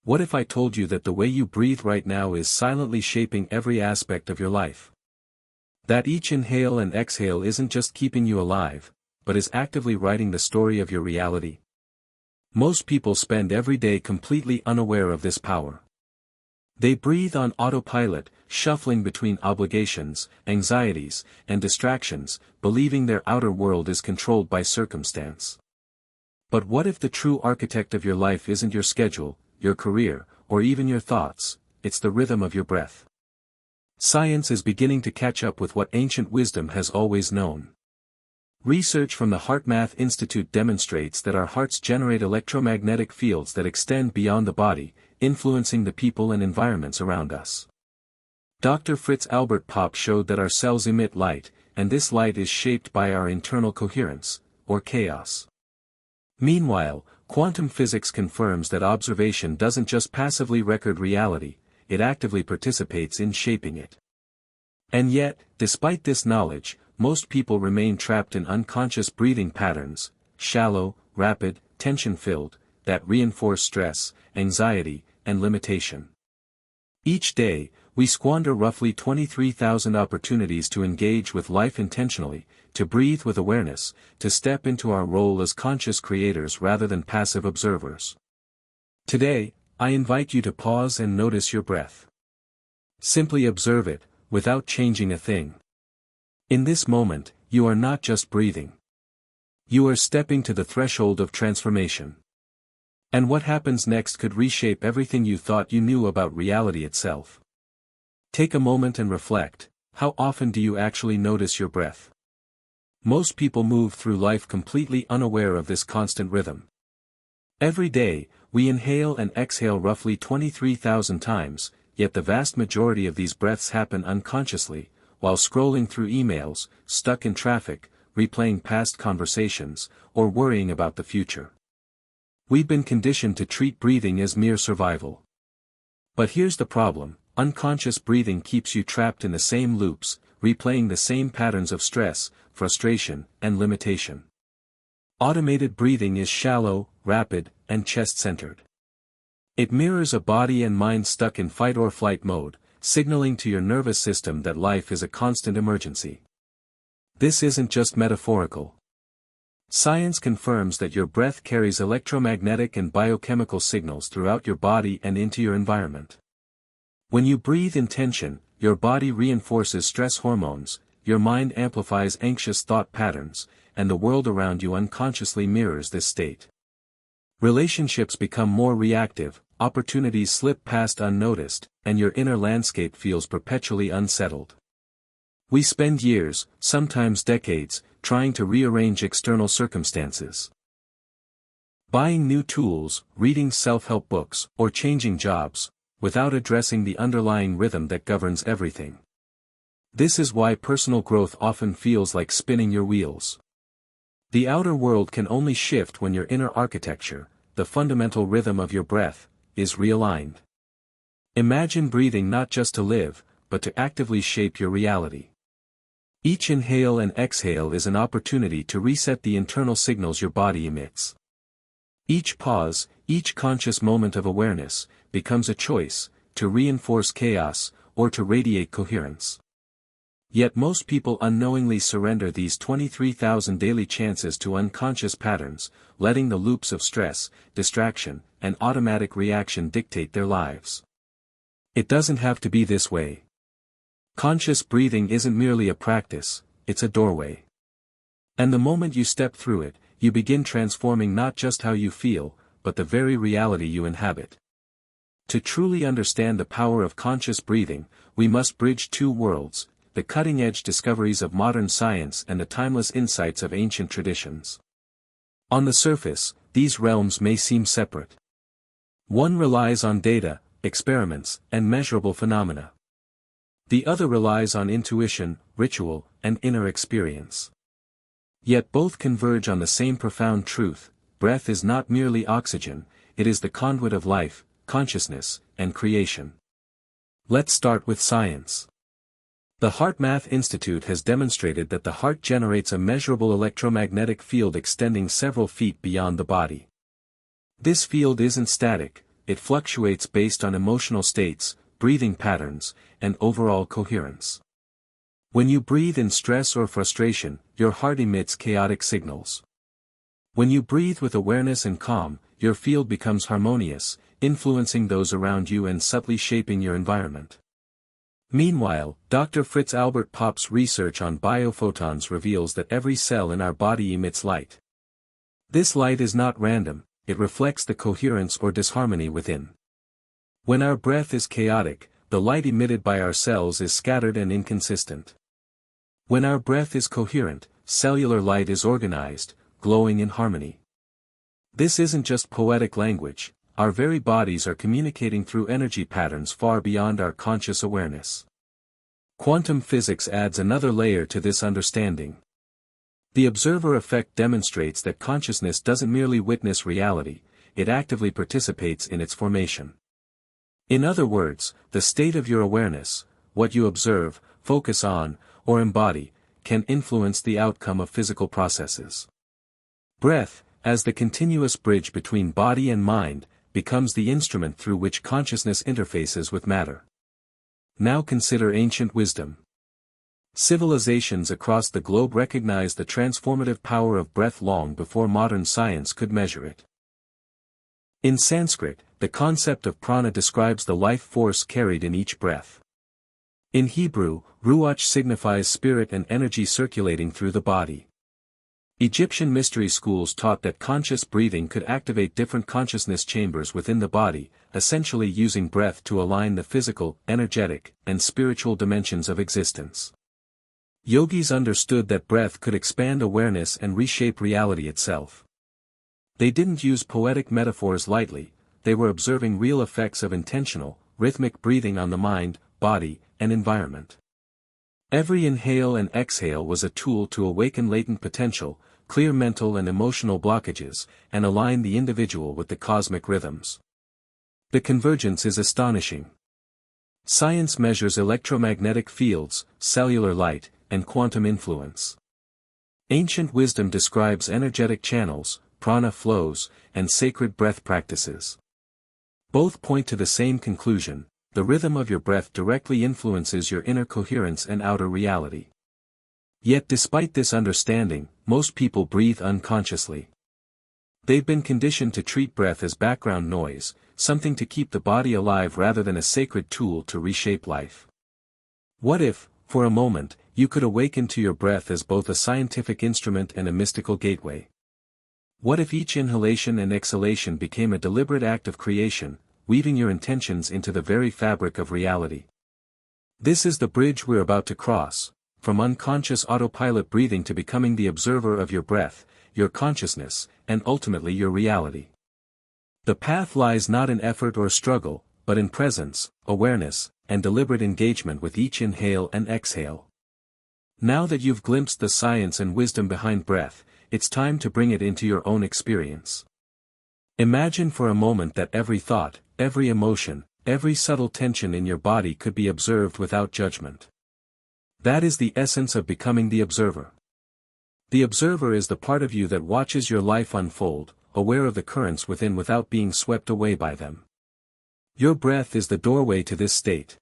What if I told you that the way you breathe right now is silently shaping every aspect of your life? That each inhale and exhale isn't just keeping you alive, but is actively writing the story of your reality? Most people spend every day completely unaware of this power. They breathe on autopilot, shuffling between obligations, anxieties, and distractions, believing their outer world is controlled by circumstance. But what if the true architect of your life isn't your schedule, your career, or even your thoughts? It's the rhythm of your breath. Science is beginning to catch up with what ancient wisdom has always known. Research from the HeartMath Institute demonstrates that our hearts generate electromagnetic fields that extend beyond the body, influencing the people and environments around us. Dr. Fritz Albert Popp showed that our cells emit light, and this light is shaped by our internal coherence, or chaos. Meanwhile, quantum physics confirms that observation doesn't just passively record reality, it actively participates in shaping it. And yet, despite this knowledge, most people remain trapped in unconscious breathing patterns, shallow, rapid, tension-filled, that reinforce stress, anxiety, and limitation. Each day, we squander roughly 23,000 opportunities to engage with life intentionally, to breathe with awareness, to step into our role as conscious creators rather than passive observers. Today, I invite you to pause and notice your breath. Simply observe it, without changing a thing. In this moment, you are not just breathing. You are stepping to the threshold of transformation. And what happens next could reshape everything you thought you knew about reality itself. Take a moment and reflect. How often do you actually notice your breath? Most people move through life completely unaware of this constant rhythm. Every day, we inhale and exhale roughly 23,000 times, yet the vast majority of these breaths happen unconsciously, while scrolling through emails, stuck in traffic, replaying past conversations, or worrying about the future. We've been conditioned to treat breathing as mere survival. But here's the problem: unconscious breathing keeps you trapped in the same loops, replaying the same patterns of stress, frustration, and limitation. Automated breathing is shallow, rapid, and chest-centered. It mirrors a body and mind stuck in fight-or-flight mode, signaling to your nervous system that life is a constant emergency. This isn't just metaphorical. Science confirms that your breath carries electromagnetic and biochemical signals throughout your body and into your environment. When you breathe in tension, your body reinforces stress hormones, your mind amplifies anxious thought patterns, and the world around you unconsciously mirrors this state. Relationships become more reactive, opportunities slip past unnoticed, and your inner landscape feels perpetually unsettled. We spend years, sometimes decades, trying to rearrange external circumstances. Buying new tools, reading self-help books, or changing jobs, without addressing the underlying rhythm that governs everything. This is why personal growth often feels like spinning your wheels. The outer world can only shift when your inner architecture, the fundamental rhythm of your breath, is realigned. Imagine breathing not just to live, but to actively shape your reality. Each inhale and exhale is an opportunity to reset the internal signals your body emits. Each pause, each conscious moment of awareness, becomes a choice, to reinforce chaos, or to radiate coherence. Yet most people unknowingly surrender these 23,000 daily chances to unconscious patterns, letting the loops of stress, distraction, and automatic reaction dictate their lives. It doesn't have to be this way. Conscious breathing isn't merely a practice, it's a doorway. And the moment you step through it, you begin transforming not just how you feel, but the very reality you inhabit. To truly understand the power of conscious breathing, we must bridge two worlds: the cutting-edge discoveries of modern science and the timeless insights of ancient traditions. On the surface, these realms may seem separate. One relies on data, experiments, and measurable phenomena. The other relies on intuition, ritual, and inner experience. Yet both converge on the same profound truth: breath is not merely oxygen, it is the conduit of life, consciousness, and creation. Let's start with science. The HeartMath Institute has demonstrated that the heart generates a measurable electromagnetic field extending several feet beyond the body. This field isn't static, it fluctuates based on emotional states, breathing patterns, and overall coherence. When you breathe in stress or frustration, your heart emits chaotic signals. When you breathe with awareness and calm, your field becomes harmonious, influencing those around you and subtly shaping your environment. Meanwhile, Dr. Fritz Albert Popp's research on biophotons reveals that every cell in our body emits light. This light is not random, it reflects the coherence or disharmony within. When our breath is chaotic, the light emitted by our cells is scattered and inconsistent. When our breath is coherent, cellular light is organized, glowing in harmony. This isn't just poetic language, our very bodies are communicating through energy patterns far beyond our conscious awareness. Quantum physics adds another layer to this understanding. The observer effect demonstrates that consciousness doesn't merely witness reality, it actively participates in its formation. In other words, the state of your awareness, what you observe, focus on, or embody, can influence the outcome of physical processes. Breath, as the continuous bridge between body and mind, becomes the instrument through which consciousness interfaces with matter. Now consider ancient wisdom. Civilizations across the globe recognized the transformative power of breath long before modern science could measure it. In Sanskrit, the concept of prana describes the life force carried in each breath. In Hebrew, ruach signifies spirit and energy circulating through the body. Egyptian mystery schools taught that conscious breathing could activate different consciousness chambers within the body, essentially using breath to align the physical, energetic, and spiritual dimensions of existence. Yogis understood that breath could expand awareness and reshape reality itself. They didn't use poetic metaphors lightly, they were observing real effects of intentional, rhythmic breathing on the mind, body, and environment. Every inhale and exhale was a tool to awaken latent potential, clear mental and emotional blockages, and align the individual with the cosmic rhythms. The convergence is astonishing. Science measures electromagnetic fields, cellular light, and quantum influence. Ancient wisdom describes energetic channels, prana flows, and sacred breath practices. Both point to the same conclusion: the rhythm of your breath directly influences your inner coherence and outer reality. Yet despite this understanding, most people breathe unconsciously. They've been conditioned to treat breath as background noise, something to keep the body alive rather than a sacred tool to reshape life. What if, for a moment, you could awaken to your breath as both a scientific instrument and a mystical gateway? What if each inhalation and exhalation became a deliberate act of creation, weaving your intentions into the very fabric of reality? This is the bridge we're about to cross, from unconscious autopilot breathing to becoming the observer of your breath, your consciousness, and ultimately your reality. The path lies not in effort or struggle, but in presence, awareness, and deliberate engagement with each inhale and exhale. Now that you've glimpsed the science and wisdom behind breath, it's time to bring it into your own experience. Imagine for a moment that every thought, every emotion, every subtle tension in your body could be observed without judgment. That is the essence of becoming the observer. The observer is the part of you that watches your life unfold, aware of the currents within without being swept away by them. Your breath is the doorway to this state.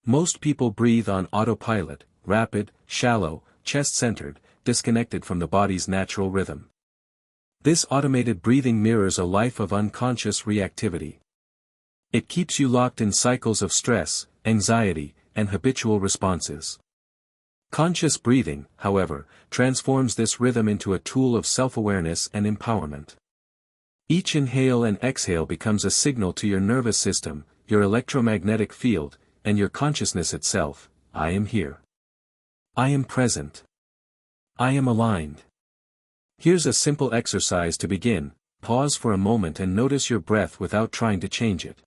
Most people breathe on autopilot, rapid, shallow, chest-centered, disconnected from the body's natural rhythm. This automated breathing mirrors a life of unconscious reactivity. It keeps you locked in cycles of stress, anxiety, and habitual responses. Conscious breathing, however, transforms this rhythm into a tool of self-awareness and empowerment. Each inhale and exhale becomes a signal to your nervous system, your electromagnetic field, and your consciousness itself: I am here. I am present. I am aligned. Here's a simple exercise to begin: pause for a moment and notice your breath without trying to change it.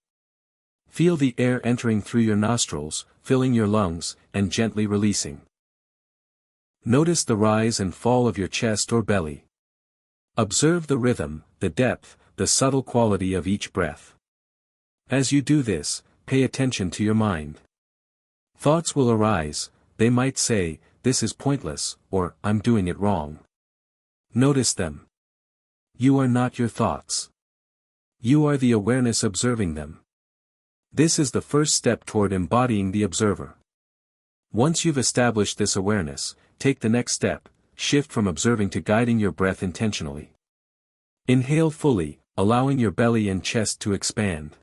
Feel the air entering through your nostrils, filling your lungs, and gently releasing. Notice the rise and fall of your chest or belly. Observe the rhythm, the depth, the subtle quality of each breath. As you do this, pay attention to your mind. Thoughts will arise. They might say, "This is pointless," or "I'm doing it wrong." Notice them. You are not your thoughts. You are the awareness observing them. This is the first step toward embodying the observer. Once you've established this awareness, take the next step, shift from observing to guiding your breath intentionally. Inhale fully, allowing your belly and chest to expand.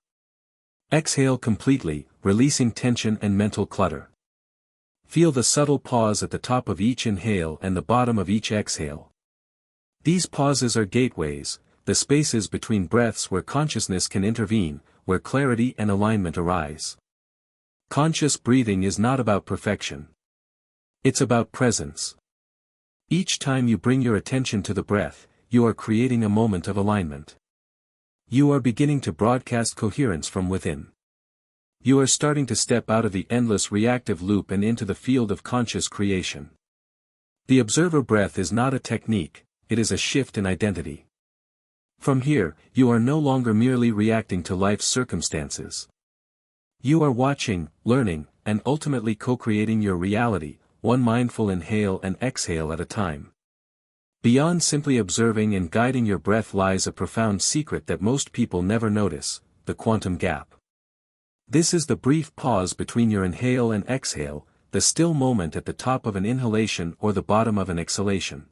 Exhale completely, releasing tension and mental clutter. Feel the subtle pause at the top of each inhale and the bottom of each exhale. These pauses are gateways, the spaces between breaths where consciousness can intervene, where clarity and alignment arise. Conscious breathing is not about perfection. It's about presence. Each time you bring your attention to the breath, you are creating a moment of alignment. You are beginning to broadcast coherence from within. You are starting to step out of the endless reactive loop and into the field of conscious creation. The observer breath is not a technique, it is a shift in identity. From here, you are no longer merely reacting to life's circumstances. You are watching, learning, and ultimately co-creating your reality, one mindful inhale and exhale at a time. Beyond simply observing and guiding your breath lies a profound secret that most people never notice, the quantum gap. This is the brief pause between your inhale and exhale, the still moment at the top of an inhalation or the bottom of an exhalation.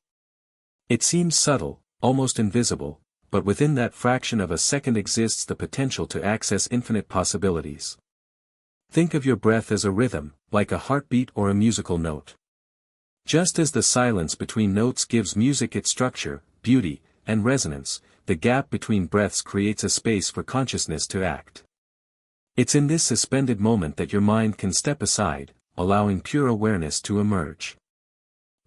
It seems subtle, almost invisible, but within that fraction of a second exists the potential to access infinite possibilities. Think of your breath as a rhythm, like a heartbeat or a musical note. Just as the silence between notes gives music its structure, beauty, and resonance, the gap between breaths creates a space for consciousness to act. It's in this suspended moment that your mind can step aside, allowing pure awareness to emerge.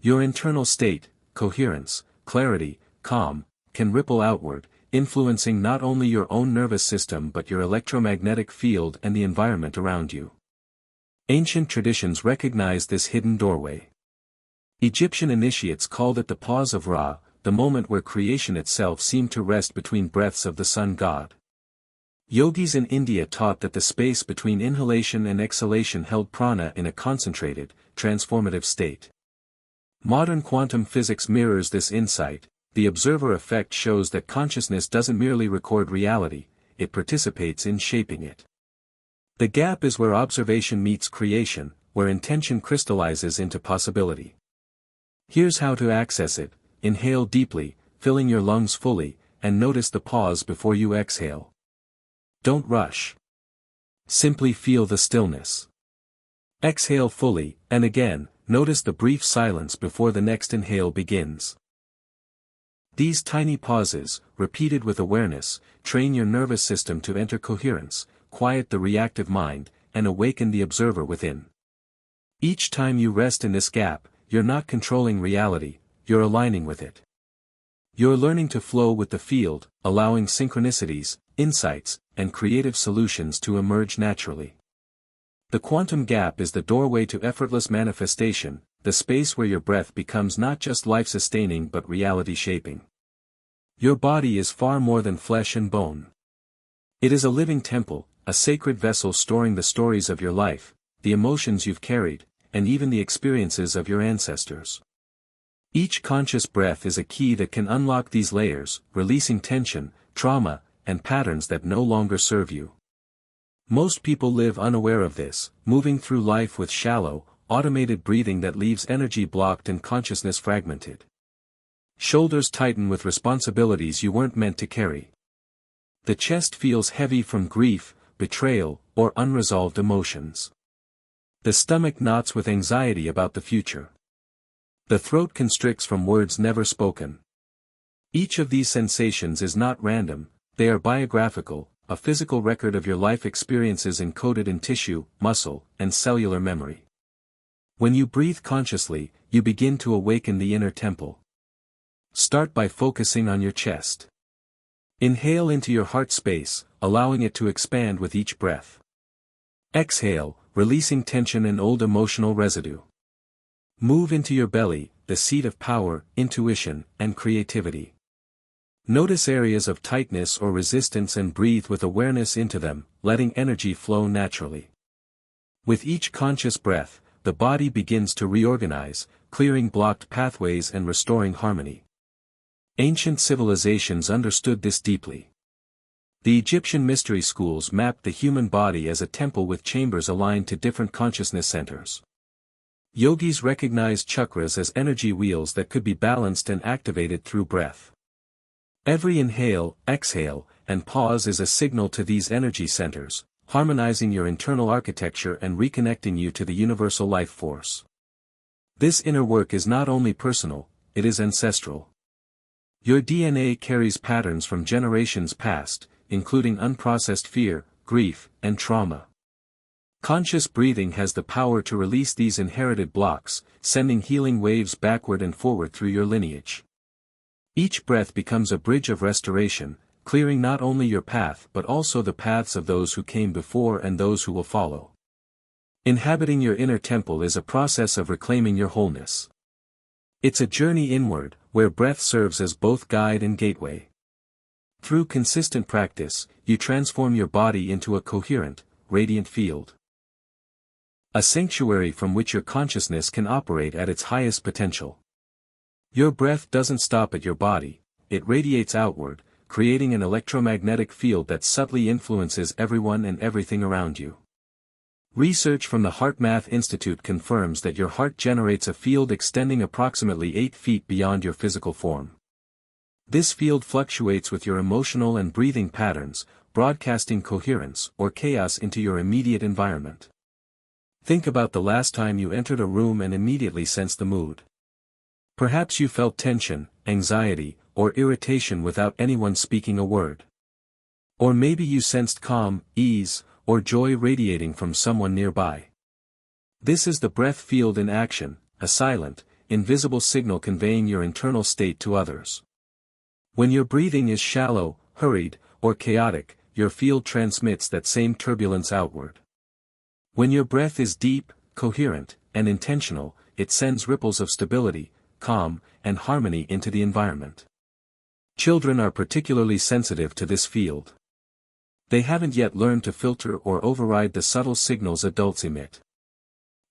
Your internal state, coherence, clarity, calm, can ripple outward, influencing not only your own nervous system but your electromagnetic field and the environment around you. Ancient traditions recognize this hidden doorway. Egyptian initiates called it the pause of Ra, the moment where creation itself seemed to rest between breaths of the sun god. Yogis in India taught that the space between inhalation and exhalation held prana in a concentrated, transformative state. Modern quantum physics mirrors this insight. The observer effect shows that consciousness doesn't merely record reality, it participates in shaping it. The gap is where observation meets creation, where intention crystallizes into possibility. Here's how to access it: inhale deeply, filling your lungs fully, and notice the pause before you exhale. Don't rush. Simply feel the stillness. Exhale fully, and again, notice the brief silence before the next inhale begins. These tiny pauses, repeated with awareness, train your nervous system to enter coherence, quiet the reactive mind, and awaken the observer within. Each time you rest in this gap, you're not controlling reality, you're aligning with it. You're learning to flow with the field, allowing synchronicities, insights, and creative solutions to emerge naturally. The quantum gap is the doorway to effortless manifestation, the space where your breath becomes not just life-sustaining but reality-shaping. Your body is far more than flesh and bone. It is a living temple, a sacred vessel storing the stories of your life, the emotions you've carried, and even the experiences of your ancestors. Each conscious breath is a key that can unlock these layers, releasing tension, trauma, and patterns that no longer serve you. Most people live unaware of this, moving through life with shallow, automated breathing that leaves energy blocked and consciousness fragmented. Shoulders tighten with responsibilities you weren't meant to carry. The chest feels heavy from grief, betrayal, or unresolved emotions. The stomach knots with anxiety about the future. The throat constricts from words never spoken. Each of these sensations is not random, they are biographical, a physical record of your life experiences encoded in tissue, muscle, and cellular memory. When you breathe consciously, you begin to awaken the inner temple. Start by focusing on your chest. Inhale into your heart space, allowing it to expand with each breath. Exhale, releasing tension and old emotional residue. Move into your belly, the seat of power, intuition, and creativity. Notice areas of tightness or resistance and breathe with awareness into them, letting energy flow naturally. With each conscious breath, the body begins to reorganize, clearing blocked pathways and restoring harmony. Ancient civilizations understood this deeply. The Egyptian mystery schools mapped the human body as a temple with chambers aligned to different consciousness centers. Yogis recognized chakras as energy wheels that could be balanced and activated through breath. Every inhale, exhale, and pause is a signal to these energy centers, harmonizing your internal architecture and reconnecting you to the universal life force. This inner work is not only personal, it is ancestral. Your DNA carries patterns from generations past, including unprocessed fear, grief, and trauma. Conscious breathing has the power to release these inherited blocks, sending healing waves backward and forward through your lineage. Each breath becomes a bridge of restoration, clearing not only your path but also the paths of those who came before and those who will follow. Inhabiting your inner temple is a process of reclaiming your wholeness. It's a journey inward, where breath serves as both guide and gateway. Through consistent practice, you transform your body into a coherent, radiant field. A sanctuary from which your consciousness can operate at its highest potential. Your breath doesn't stop at your body, it radiates outward, creating an electromagnetic field that subtly influences everyone and everything around you. Research from the HeartMath Institute confirms that your heart generates a field extending approximately 8 feet beyond your physical form. This field fluctuates with your emotional and breathing patterns, broadcasting coherence or chaos into your immediate environment. Think about the last time you entered a room and immediately sensed the mood. Perhaps you felt tension, anxiety, or irritation without anyone speaking a word. Or maybe you sensed calm, ease, or joy radiating from someone nearby. This is the breath field in action, a silent, invisible signal conveying your internal state to others. When your breathing is shallow, hurried, or chaotic, your field transmits that same turbulence outward. When your breath is deep, coherent, and intentional, it sends ripples of stability, calm, and harmony into the environment. Children are particularly sensitive to this field. They haven't yet learned to filter or override the subtle signals adults emit.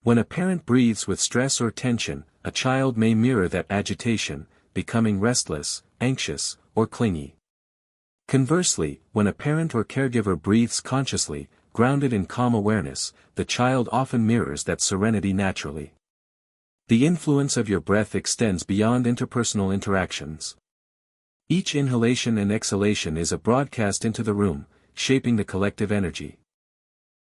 When a parent breathes with stress or tension, a child may mirror that agitation, becoming restless, anxious, or clingy. Conversely, when a parent or caregiver breathes consciously, grounded in calm awareness, the child often mirrors that serenity naturally. The influence of your breath extends beyond interpersonal interactions. Each inhalation and exhalation is a broadcast into the room, shaping the collective energy.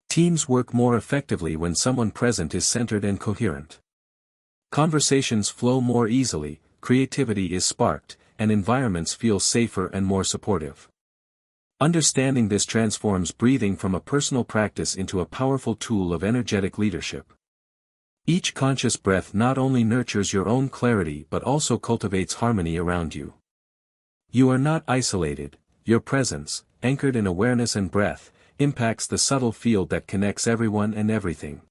Teams work more effectively when someone present is centered and coherent. Conversations flow more easily, creativity is sparked, and environments feel safer and more supportive. Understanding this transforms breathing from a personal practice into a powerful tool of energetic leadership. Each conscious breath not only nurtures your own clarity but also cultivates harmony around you. You are not isolated, your presence, anchored in awareness and breath, impacts the subtle field that connects everyone and everything.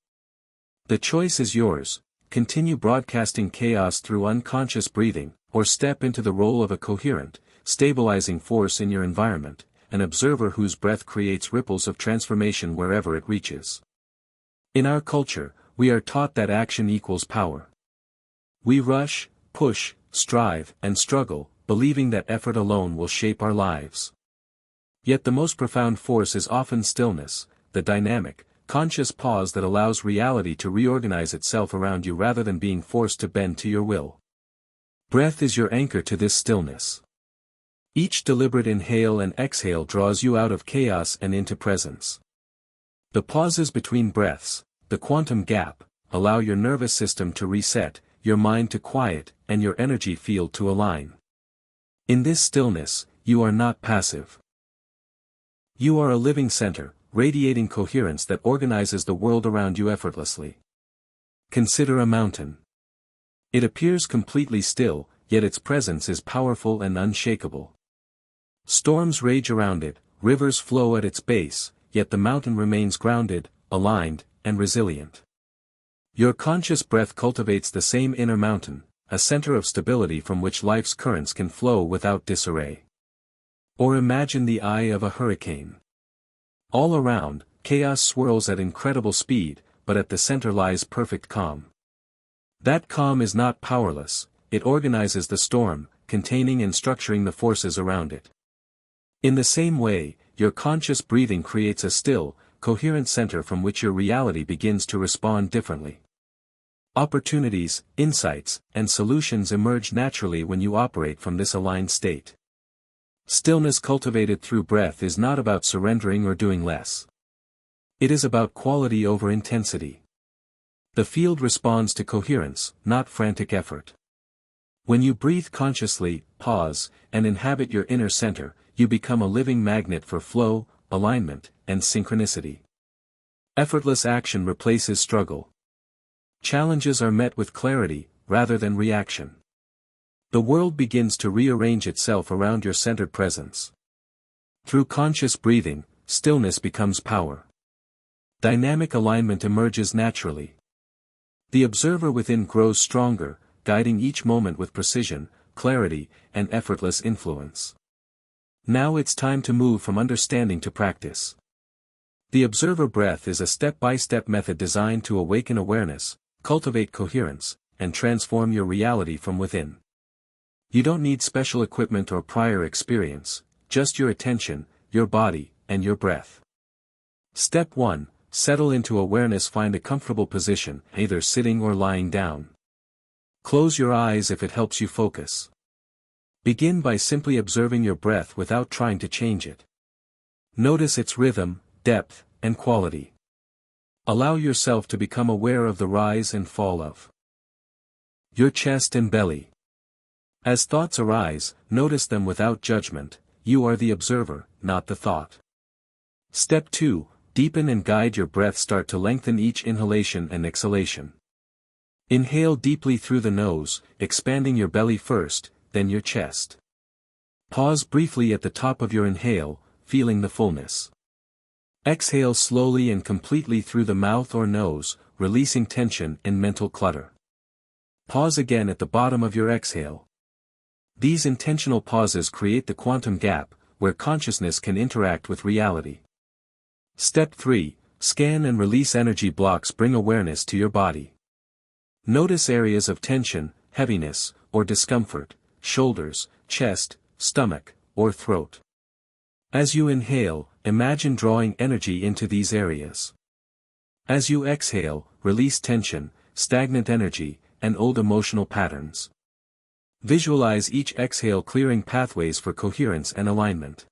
The choice is yours: continue broadcasting chaos through unconscious breathing, or step into the role of a coherent, stabilizing force in your environment, an observer whose breath creates ripples of transformation wherever it reaches. In our culture, we are taught that action equals power. We rush, push, strive, and struggle, believing that effort alone will shape our lives. Yet the most profound force is often stillness, the dynamic, conscious pause that allows reality to reorganize itself around you rather than being forced to bend to your will. Breath is your anchor to this stillness. Each deliberate inhale and exhale draws you out of chaos and into presence. The pauses between breaths, the quantum gap, allow your nervous system to reset, your mind to quiet, and your energy field to align. In this stillness, you are not passive. You are a living center, radiating coherence that organizes the world around you effortlessly. Consider a mountain. It appears completely still, yet its presence is powerful and unshakable. Storms rage around it, rivers flow at its base, yet the mountain remains grounded, aligned, and resilient. Your conscious breath cultivates the same inner mountain, a center of stability from which life's currents can flow without disarray. Or imagine the eye of a hurricane. All around, chaos swirls at incredible speed, but at the center lies perfect calm. That calm is not powerless, it organizes the storm, containing and structuring the forces around it. In the same way, your conscious breathing creates a still, coherent center from which your reality begins to respond differently. Opportunities, insights, and solutions emerge naturally when you operate from this aligned state. Stillness cultivated through breath is not about surrendering or doing less. It is about quality over intensity. The field responds to coherence, not frantic effort. When you breathe consciously, pause, and inhabit your inner center, you become a living magnet for flow, alignment, and synchronicity. Effortless action replaces struggle. Challenges are met with clarity, rather than reaction. The world begins to rearrange itself around your centered presence. Through conscious breathing, stillness becomes power. Dynamic alignment emerges naturally. The observer within grows stronger, guiding each moment with precision, clarity, and effortless influence. Now it's time to move from understanding to practice. The observer breath is a step-by-step method designed to awaken awareness, cultivate coherence, and transform your reality from within. You don't need special equipment or prior experience, just your attention, your body, and your breath. Step 1. Settle into awareness. Find a comfortable position, either sitting or lying down. Close your eyes if it helps you focus. Begin by simply observing your breath without trying to change it. Notice its rhythm, depth, and quality. Allow yourself to become aware of the rise and fall of your chest and belly. As thoughts arise, notice them without judgment. You are the observer, not the thought. Step 2. Deepen and guide your breath. Start to lengthen each inhalation and exhalation. Inhale deeply through the nose, expanding your belly first, then your chest. Pause briefly at the top of your inhale, feeling the fullness. Exhale slowly and completely through the mouth or nose, releasing tension and mental clutter. Pause again at the bottom of your exhale. These intentional pauses create the quantum gap, where consciousness can interact with reality. Step 3. Scan and release energy blocks. Bring awareness to your body. Notice areas of tension, heaviness, or discomfort, shoulders, chest, stomach, or throat. As you inhale, imagine drawing energy into these areas. As you exhale, release tension, stagnant energy, and old emotional patterns. Visualize each exhale clearing pathways for coherence and alignment.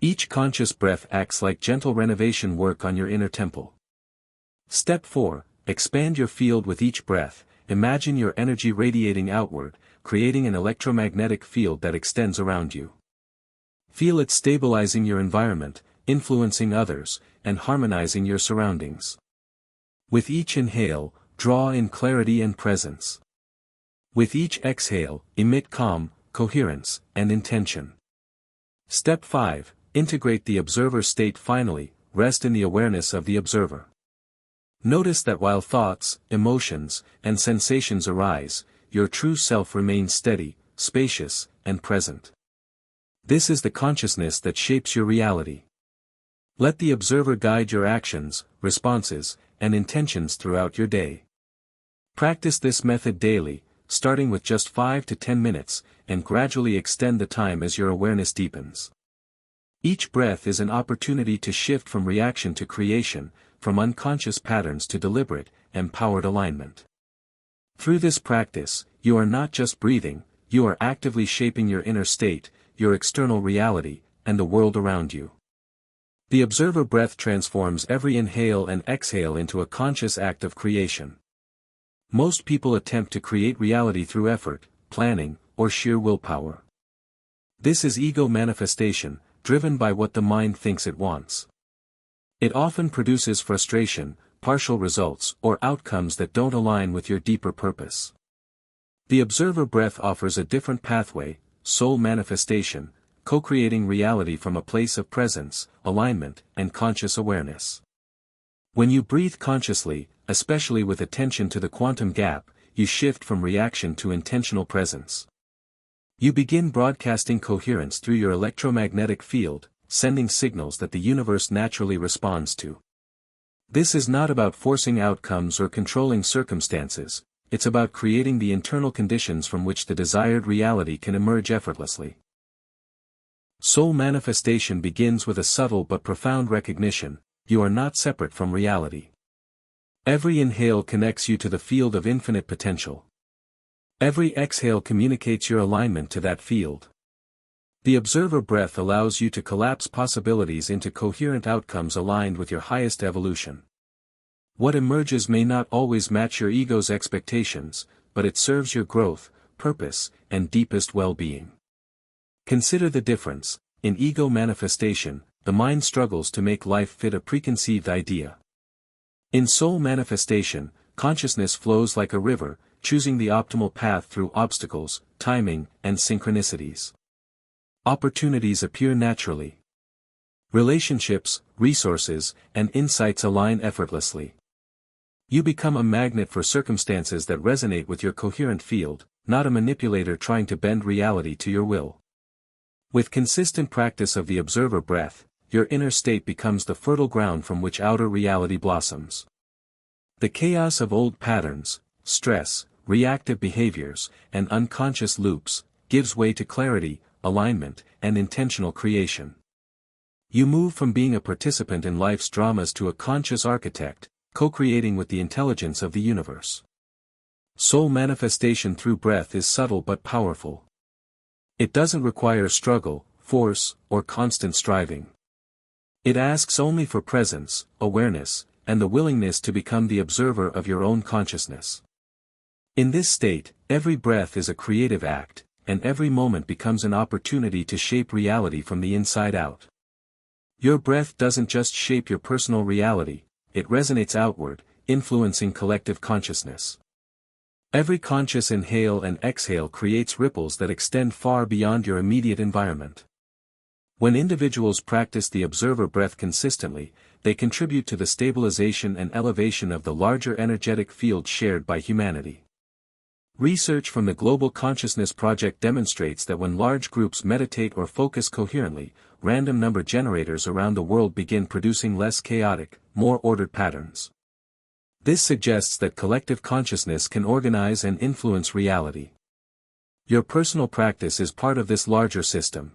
Each conscious breath acts like gentle renovation work on your inner temple. Step 4. Expand your field with each breath. Imagine your energy radiating outward, creating an electromagnetic field that extends around you. Feel it stabilizing your environment, influencing others, and harmonizing your surroundings. With each inhale, draw in clarity and presence. With each exhale, emit calm, coherence, and intention. Step 5. Integrate the observer state. Finally, rest in the awareness of the observer. Notice that while thoughts, emotions, and sensations arise, your true self remains steady, spacious, and present. This is the consciousness that shapes your reality. Let the observer guide your actions, responses, and intentions throughout your day. Practice this method daily, starting with just 5 to 10 minutes, and gradually extend the time as your awareness deepens. Each breath is an opportunity to shift from reaction to creation, from unconscious patterns to deliberate, empowered alignment. Through this practice, you are not just breathing, you are actively shaping your inner state, your external reality, and the world around you. The observer breath transforms every inhale and exhale into a conscious act of creation. Most people attempt to create reality through effort, planning, or sheer willpower. This is ego manifestation, driven by what the mind thinks it wants. It often produces frustration, partial results, or outcomes that don't align with your deeper purpose. The observer breath offers a different pathway, soul manifestation, co-creating reality from a place of presence, alignment, and conscious awareness. When you breathe consciously, especially with attention to the quantum gap, you shift from reaction to intentional presence. You begin broadcasting coherence through your electromagnetic field, sending signals that the universe naturally responds to. This is not about forcing outcomes or controlling circumstances, it's about creating the internal conditions from which the desired reality can emerge effortlessly. Soul manifestation begins with a subtle but profound recognition: you are not separate from reality. Every inhale connects you to the field of infinite potential. Every exhale communicates your alignment to that field. The observer breath allows you to collapse possibilities into coherent outcomes aligned with your highest evolution. What emerges may not always match your ego's expectations, but it serves your growth, purpose, and deepest well-being. Consider the difference. In ego manifestation, the mind struggles to make life fit a preconceived idea. In soul manifestation, consciousness flows like a river, choosing the optimal path through obstacles, timing, and synchronicities. Opportunities appear naturally. Relationships, resources, and insights align effortlessly. You become a magnet for circumstances that resonate with your coherent field, not a manipulator trying to bend reality to your will. With consistent practice of the observer breath, your inner state becomes the fertile ground from which outer reality blossoms. The chaos of old patterns, stress, reactive behaviors, and unconscious loops, gives way to clarity, alignment, and intentional creation. You move from being a participant in life's dramas to a conscious architect, co-creating with the intelligence of the universe. Soul manifestation through breath is subtle but powerful. It doesn't require struggle, force, or constant striving. It asks only for presence, awareness, and the willingness to become the observer of your own consciousness. In this state, every breath is a creative act, and every moment becomes an opportunity to shape reality from the inside out. Your breath doesn't just shape your personal reality, it resonates outward, influencing collective consciousness. Every conscious inhale and exhale creates ripples that extend far beyond your immediate environment. When individuals practice the observer breath consistently, they contribute to the stabilization and elevation of the larger energetic field shared by humanity. Research from the Global Consciousness Project demonstrates that when large groups meditate or focus coherently, random number generators around the world begin producing less chaotic, more ordered patterns. This suggests that collective consciousness can organize and influence reality. Your personal practice is part of this larger system.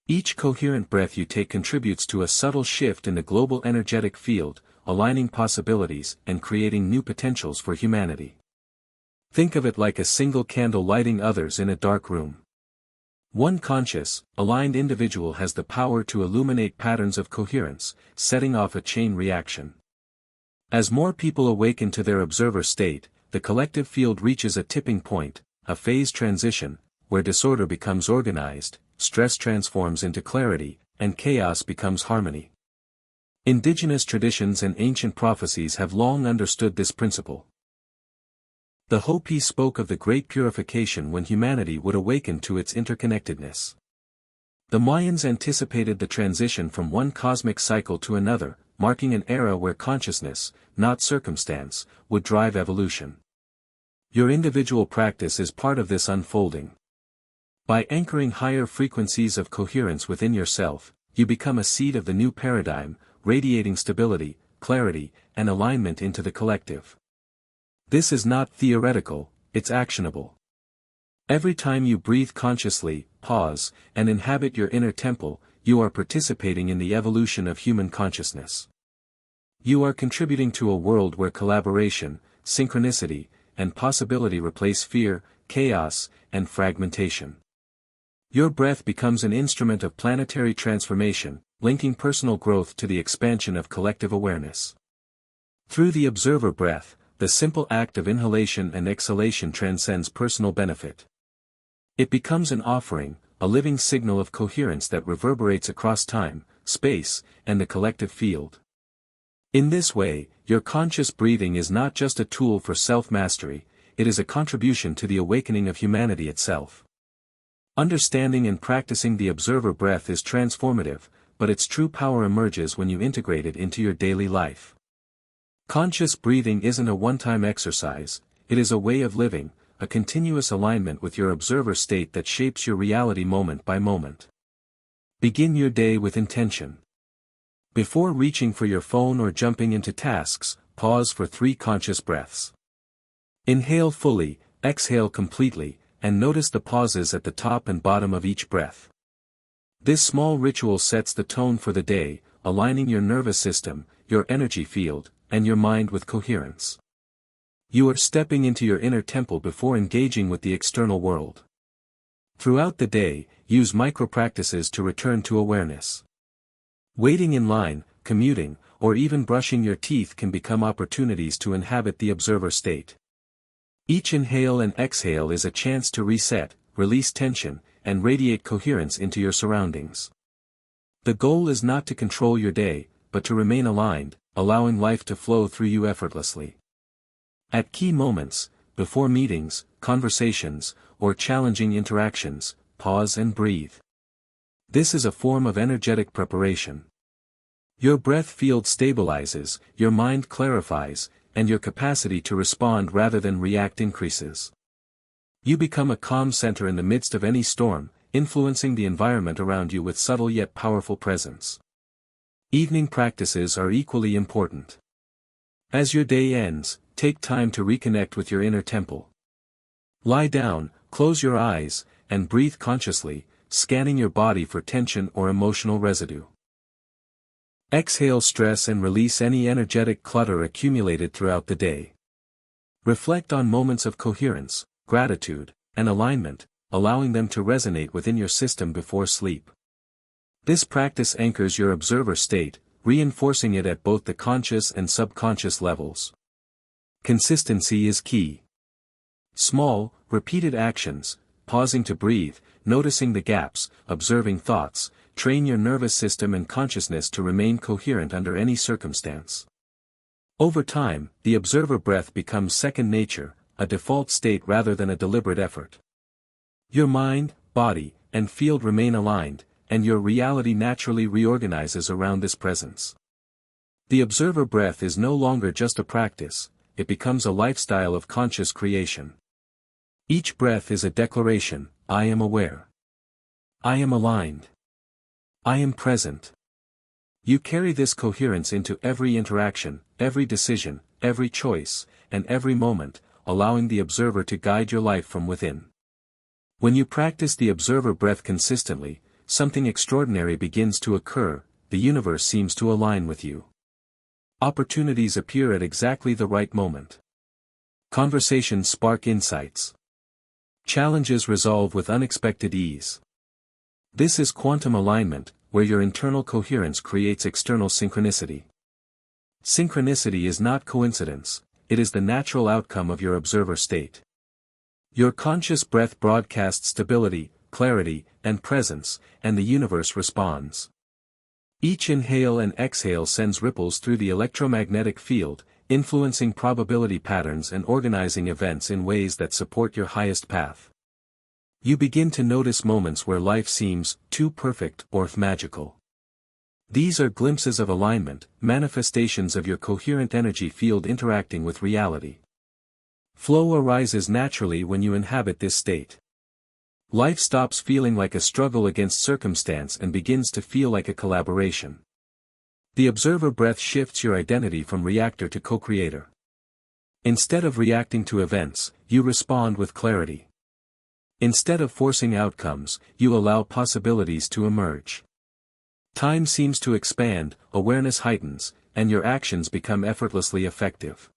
Each coherent breath you take contributes to a subtle shift in the global energetic field, aligning possibilities and creating new potentials for humanity. Think of it like a single candle lighting others in a dark room. One conscious, aligned individual has the power to illuminate patterns of coherence, setting off a chain reaction. As more people awaken to their observer state, the collective field reaches a tipping point, a phase transition, where disorder becomes organized, stress transforms into clarity, and chaos becomes harmony. Indigenous traditions and ancient prophecies have long understood this principle. The Hopi spoke of the great purification when humanity would awaken to its interconnectedness. The Mayans anticipated the transition from one cosmic cycle to another, marking an era where consciousness, not circumstance, would drive evolution. Your individual practice is part of this unfolding. By anchoring higher frequencies of coherence within yourself, you become a seed of the new paradigm, radiating stability, clarity, and alignment into the collective. This is not theoretical, it's actionable. Every time you breathe consciously, pause, and inhabit your inner temple, you are participating in the evolution of human consciousness. You are contributing to a world where collaboration, synchronicity, and possibility replace fear, chaos, and fragmentation. Your breath becomes an instrument of planetary transformation, linking personal growth to the expansion of collective awareness. Through the observer breath, the simple act of inhalation and exhalation transcends personal benefit. It becomes an offering, a living signal of coherence that reverberates across time, space, and the collective field. In this way, your conscious breathing is not just a tool for self-mastery, it is a contribution to the awakening of humanity itself. Understanding and practicing the observer breath is transformative, but its true power emerges when you integrate it into your daily life. Conscious breathing isn't a one-time exercise, it is a way of living, a continuous alignment with your observer state that shapes your reality moment by moment. Begin your day with intention. Before reaching for your phone or jumping into tasks, pause for 3 conscious breaths. Inhale fully, exhale completely, and notice the pauses at the top and bottom of each breath. This small ritual sets the tone for the day, aligning your nervous system, your energy field, and your mind with coherence. You are stepping into your inner temple before engaging with the external world. Throughout the day, use micro-practices to return to awareness. Waiting in line, commuting, or even brushing your teeth can become opportunities to inhabit the observer state. Each inhale and exhale is a chance to reset, release tension, and radiate coherence into your surroundings. The goal is not to control your day, but to remain aligned, allowing life to flow through you effortlessly. At key moments, before meetings, conversations, or challenging interactions, pause and breathe. This is a form of energetic preparation. Your breath field stabilizes, your mind clarifies, and your capacity to respond rather than react increases. You become a calm center in the midst of any storm, influencing the environment around you with subtle yet powerful presence. Evening practices are equally important. As your day ends, take time to reconnect with your inner temple. Lie down, close your eyes, and breathe consciously, scanning your body for tension or emotional residue. Exhale stress and release any energetic clutter accumulated throughout the day. Reflect on moments of coherence, gratitude, and alignment, allowing them to resonate within your system before sleep. This practice anchors your observer state, reinforcing it at both the conscious and subconscious levels. Consistency is key. Small, repeated actions, pausing to breathe, noticing the gaps, observing thoughts, train your nervous system and consciousness to remain coherent under any circumstance. Over time, the observer breath becomes second nature, a default state rather than a deliberate effort. Your mind, body, and field remain aligned, and your reality naturally reorganizes around this presence. The observer breath is no longer just a practice, it becomes a lifestyle of conscious creation. Each breath is a declaration: I am aware. I am aligned. I am present. You carry this coherence into every interaction, every decision, every choice, and every moment, allowing the observer to guide your life from within. When you practice the observer breath consistently, something extraordinary begins to occur, the universe seems to align with you. Opportunities appear at exactly the right moment. Conversations spark insights. Challenges resolve with unexpected ease. This is quantum alignment, where your internal coherence creates external synchronicity. Synchronicity is not coincidence, it is the natural outcome of your observer state. Your conscious breath broadcasts stability, clarity, and presence, and the universe responds. Each inhale and exhale sends ripples through the electromagnetic field, influencing probability patterns and organizing events in ways that support your highest path. You begin to notice moments where life seems too perfect or magical. These are glimpses of alignment, manifestations of your coherent energy field interacting with reality. Flow arises naturally when you inhabit this state. Life stops feeling like a struggle against circumstance and begins to feel like a collaboration. The observer breath shifts your identity from reactor to co-creator. Instead of reacting to events, you respond with clarity. Instead of forcing outcomes, you allow possibilities to emerge. Time seems to expand, awareness heightens, and your actions become effortlessly effective.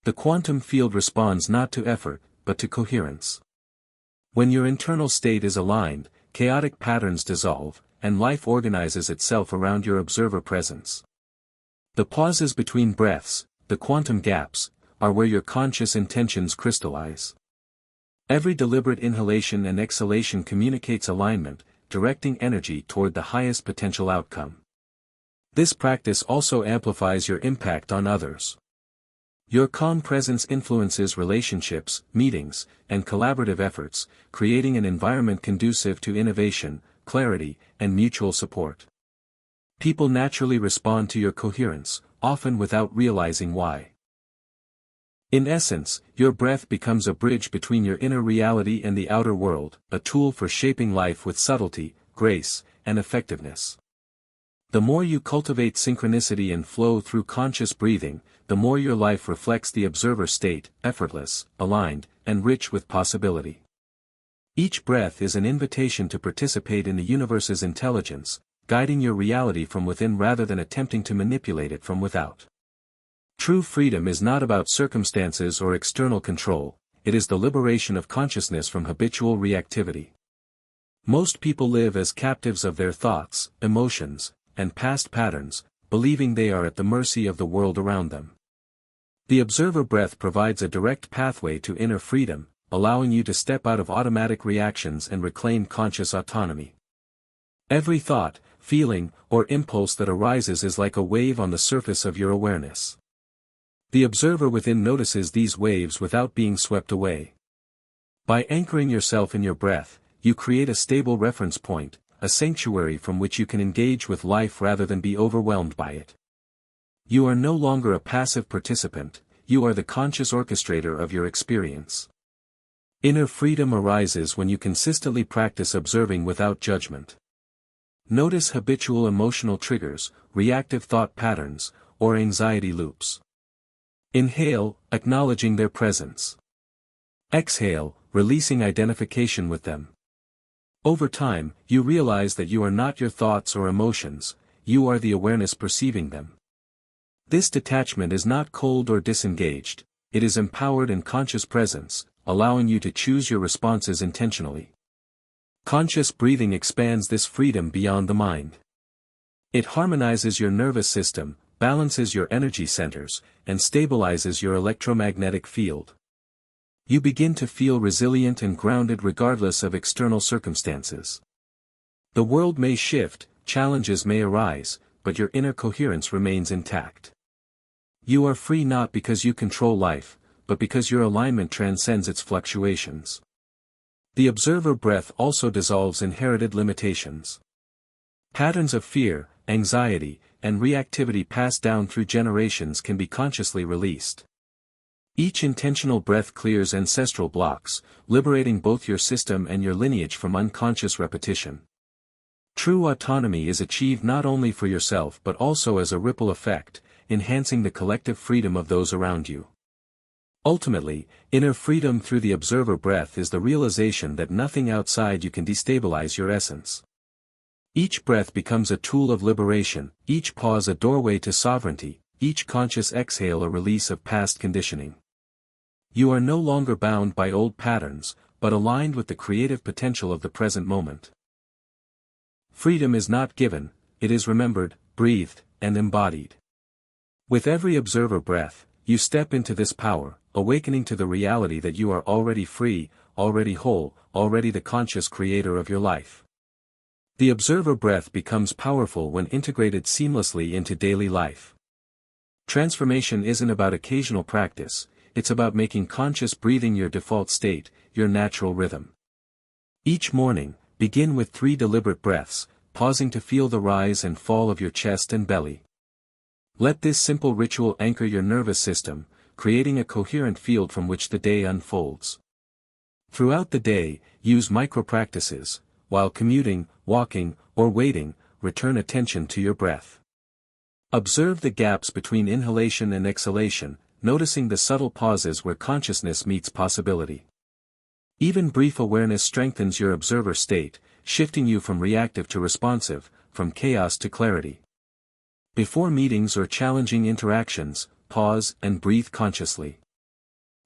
The quantum field responds not to effort, but to coherence. When your internal state is aligned, chaotic patterns dissolve, and life organizes itself around your observer presence. The pauses between breaths, the quantum gaps, are where your conscious intentions crystallize. Every deliberate inhalation and exhalation communicates alignment, directing energy toward the highest potential outcome. This practice also amplifies your impact on others. Your calm presence influences relationships, meetings, and collaborative efforts, creating an environment conducive to innovation, clarity, and mutual support. People naturally respond to your coherence, often without realizing why. In essence, your breath becomes a bridge between your inner reality and the outer world, a tool for shaping life with subtlety, grace, and effectiveness. The more you cultivate synchronicity and flow through conscious breathing, the more your life reflects the observer state, effortless, aligned, and rich with possibility. Each breath is an invitation to participate in the universe's intelligence, guiding your reality from within rather than attempting to manipulate it from without. True freedom is not about circumstances or external control, it is the liberation of consciousness from habitual reactivity. Most people live as captives of their thoughts, emotions, and past patterns, believing they are at the mercy of the world around them. The observer breath provides a direct pathway to inner freedom, allowing you to step out of automatic reactions and reclaim conscious autonomy. Every thought, feeling, or impulse that arises is like a wave on the surface of your awareness. The observer within notices these waves without being swept away. By anchoring yourself in your breath, you create a stable reference point, a sanctuary from which you can engage with life rather than be overwhelmed by it. You are no longer a passive participant, you are the conscious orchestrator of your experience. Inner freedom arises when you consistently practice observing without judgment. Notice habitual emotional triggers, reactive thought patterns, or anxiety loops. Inhale, acknowledging their presence. Exhale, releasing identification with them. Over time, you realize that you are not your thoughts or emotions, you are the awareness perceiving them. This detachment is not cold or disengaged, it is empowered in conscious presence, allowing you to choose your responses intentionally. Conscious breathing expands this freedom beyond the mind. It harmonizes your nervous system, balances your energy centers, and stabilizes your electromagnetic field. You begin to feel resilient and grounded regardless of external circumstances. The world may shift, challenges may arise, but your inner coherence remains intact. You are free not because you control life, but because your alignment transcends its fluctuations. The observer breath also dissolves inherited limitations. Patterns of fear, anxiety, and reactivity passed down through generations can be consciously released. Each intentional breath clears ancestral blocks, liberating both your system and your lineage from unconscious repetition. True autonomy is achieved not only for yourself but also as a ripple effect, enhancing the collective freedom of those around you. Ultimately, inner freedom through the observer breath is the realization that nothing outside you can destabilize your essence. Each breath becomes a tool of liberation, each pause a doorway to sovereignty, each conscious exhale a release of past conditioning. You are no longer bound by old patterns, but aligned with the creative potential of the present moment. Freedom is not given, it is remembered, breathed, and embodied. With every observer breath, you step into this power, awakening to the reality that you are already free, already whole, already the conscious creator of your life. The observer breath becomes powerful when integrated seamlessly into daily life. Transformation isn't about occasional practice, it's about making conscious breathing your default state, your natural rhythm. Each morning, begin with 3 deliberate breaths, pausing to feel the rise and fall of your chest and belly. Let this simple ritual anchor your nervous system, creating a coherent field from which the day unfolds. Throughout the day, use micro-practices. While commuting, walking, or waiting, return attention to your breath. Observe the gaps between inhalation and exhalation, noticing the subtle pauses where consciousness meets possibility. Even brief awareness strengthens your observer state, shifting you from reactive to responsive, from chaos to clarity. Before meetings or challenging interactions, pause and breathe consciously.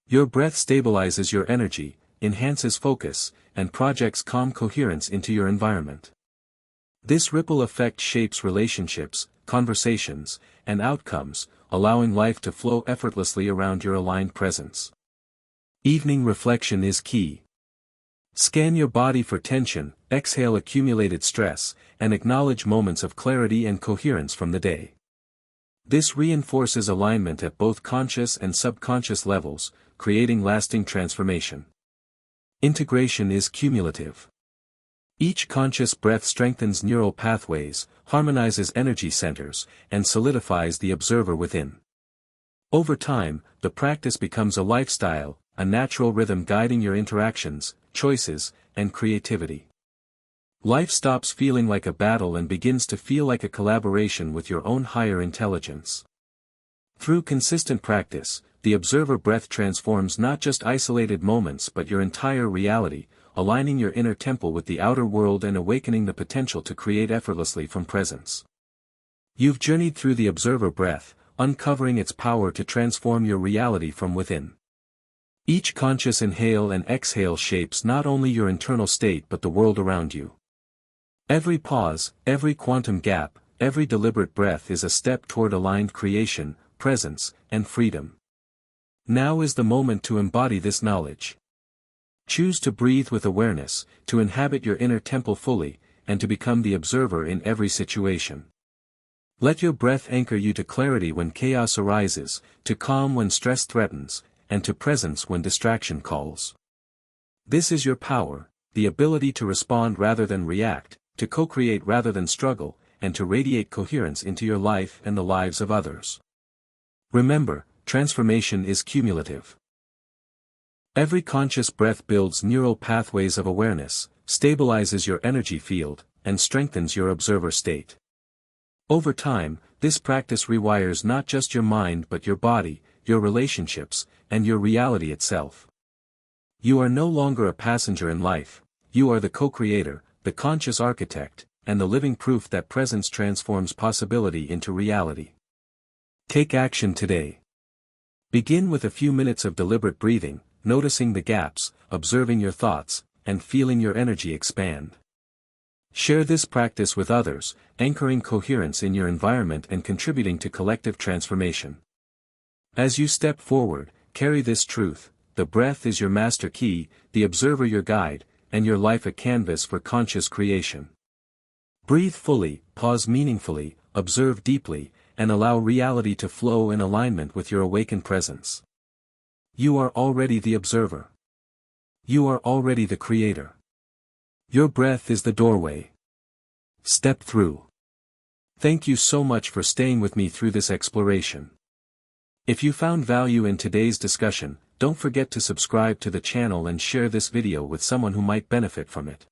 Your breath stabilizes your energy, enhances focus, and projects calm coherence into your environment. This ripple effect shapes relationships, conversations, and outcomes, allowing life to flow effortlessly around your aligned presence. Evening reflection is key. Scan your body for tension, exhale accumulated stress, and acknowledge moments of clarity and coherence from the day. This reinforces alignment at both conscious and subconscious levels, creating lasting transformation. Integration is cumulative. Each conscious breath strengthens neural pathways, harmonizes energy centers, and solidifies the observer within. Over time, the practice becomes a lifestyle, a natural rhythm guiding your interactions, choices, and creativity. Life stops feeling like a battle and begins to feel like a collaboration with your own higher intelligence. Through consistent practice, the observer breath transforms not just isolated moments but your entire reality, aligning your inner temple with the outer world and awakening the potential to create effortlessly from presence. You've journeyed through the observer breath, uncovering its power to transform your reality from within. Each conscious inhale and exhale shapes not only your internal state but the world around you. Every pause, every quantum gap, every deliberate breath is a step toward aligned creation, presence, and freedom. Now is the moment to embody this knowledge. Choose to breathe with awareness, to inhabit your inner temple fully, and to become the observer in every situation. Let your breath anchor you to clarity when chaos arises, to calm when stress threatens, and to presence when distraction calls. This is your power, the ability to respond rather than react, to co-create rather than struggle, and to radiate coherence into your life and the lives of others. Remember, transformation is cumulative. Every conscious breath builds neural pathways of awareness, stabilizes your energy field, and strengthens your observer state. Over time, this practice rewires not just your mind but your body, your relationships, and your reality itself. You are no longer a passenger in life, you are the co-creator, the conscious architect, and the living proof that presence transforms possibility into reality. Take action today. Begin with a few minutes of deliberate breathing, noticing the gaps, observing your thoughts, and feeling your energy expand. Share this practice with others, anchoring coherence in your environment and contributing to collective transformation. As you step forward, carry this truth: the breath is your master key, the observer your guide, and your life a canvas for conscious creation. Breathe fully, pause meaningfully, observe deeply, and allow reality to flow in alignment with your awakened presence. You are already the observer. You are already the creator. Your breath is the doorway. Step through. Thank you so much for staying with me through this exploration. If you found value in today's discussion, don't forget to subscribe to the channel and share this video with someone who might benefit from it.